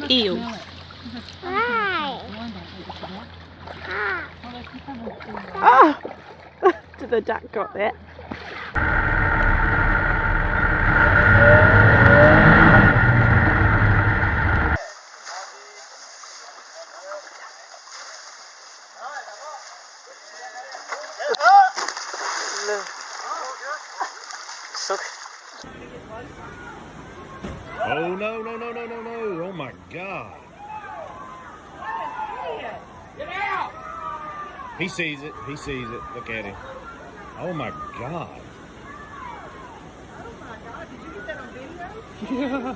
Ew. Ah! Did the duck got that? Oh no, no, no, no, no, no. Oh my God. Get out! He sees it. He sees it. Look at him. Oh my God. Oh my God, did you get that on video? Yeah.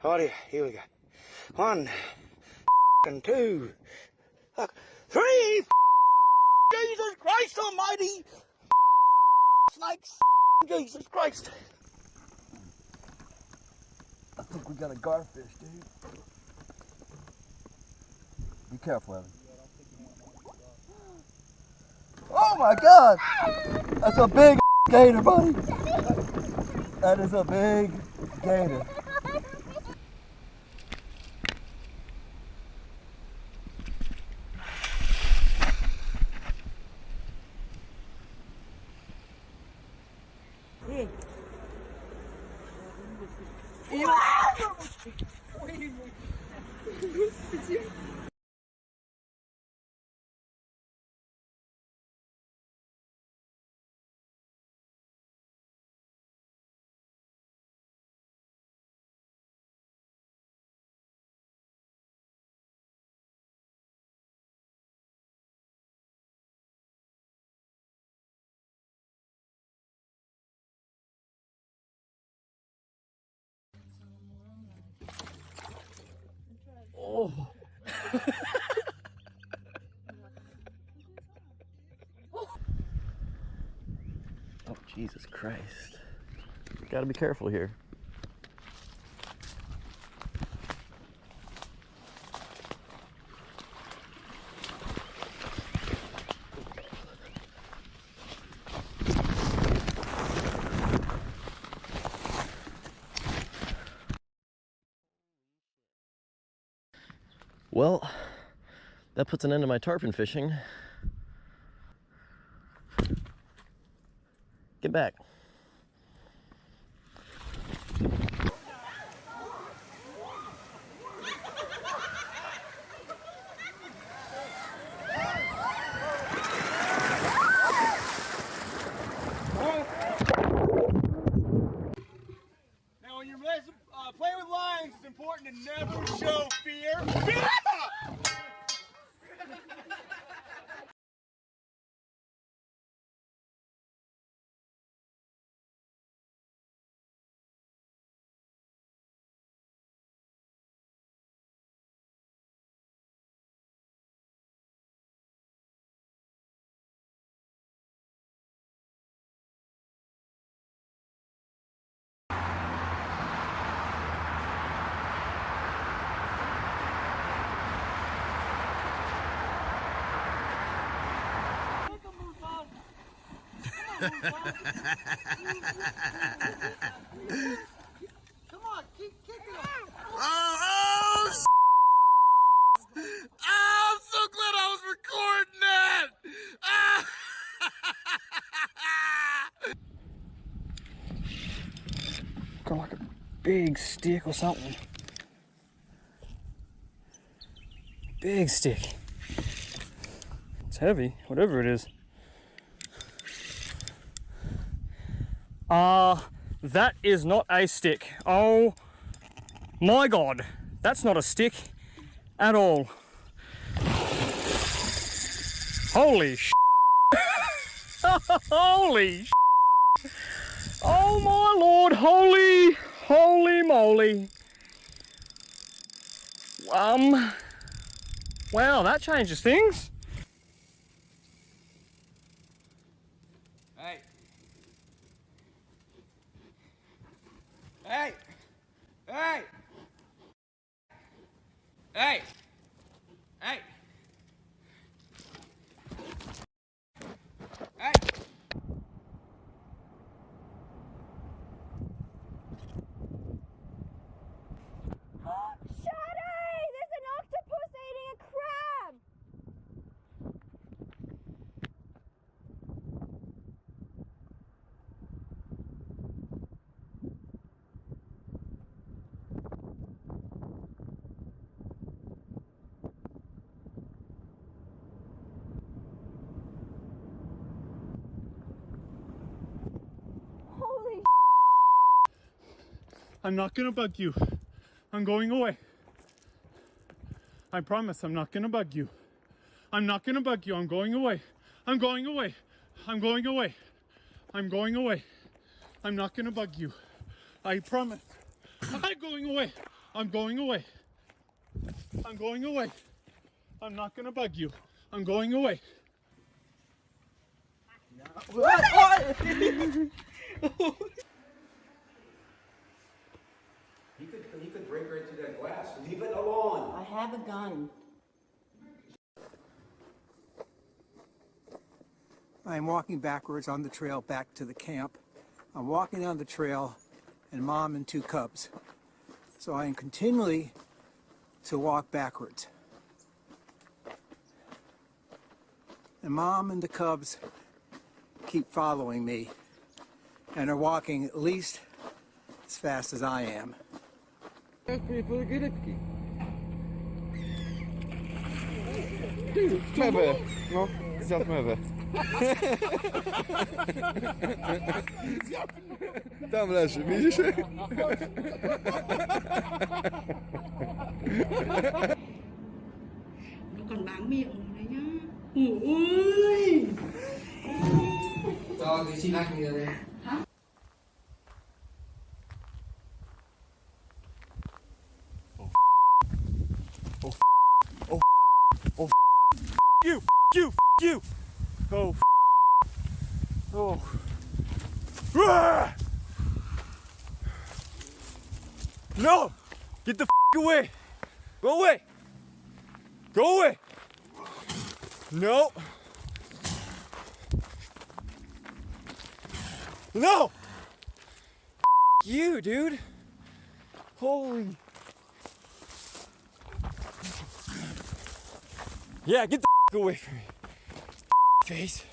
Alrighty, here we go. 1, and 2, 3. Jesus Christ Almighty! Snakes! Jesus Christ! I think we got a garfish, dude. Be careful, Evan. Oh my God! That's a big gator, buddy. That is a big gator. Oh. Oh, Jesus Christ. Gotta be careful here. Well, that puts an end to my tarpon fishing. Get back. Now, when you're playing with lines, it's important to never show fear. Come on, keep kicking him. Oh, I'm so glad I was recording that. Got like a big stick or something. Big stick. It's heavy, whatever it is. That is not a stick. Oh my God, that's not a stick at all. Holy sh! Holy sh! Oh my Lord, holy moly. Wow, that changes things. Hey, Hey! Hey! Hey! Hey! Hey! Shadi! There's an octopus eating a crab! Holy I'm not gonna bug you. I'm going away. I promise I'm not gonna bug you. I'm not gonna bug you. I'm going away. I'm going away. I'm going away. I'm going away. I'm not gonna bug you. I promise. I'm going away. I'm going away. I'm going away. I'm not gonna bug you. I'm going away. He could break right through that glass. Leave it alone. I have a gun. I'm walking backwards on the trail back to the camp. I'm walking down the trail and Mom and 2 cubs. So I am continually to walk backwards. And Mom and the cubs keep following me and are walking at least as fast as I am. Clever. No, zjadł mewę. Tam leży, widzisz? แล้วก่อนล้างมีดออกมาเลยนะโอ้ย To si nakryje. You! Oh. Oh. Ah! No! Get the away! Go away! Go away! No! No! You, dude! Holy... Yeah, get the away from me. Face.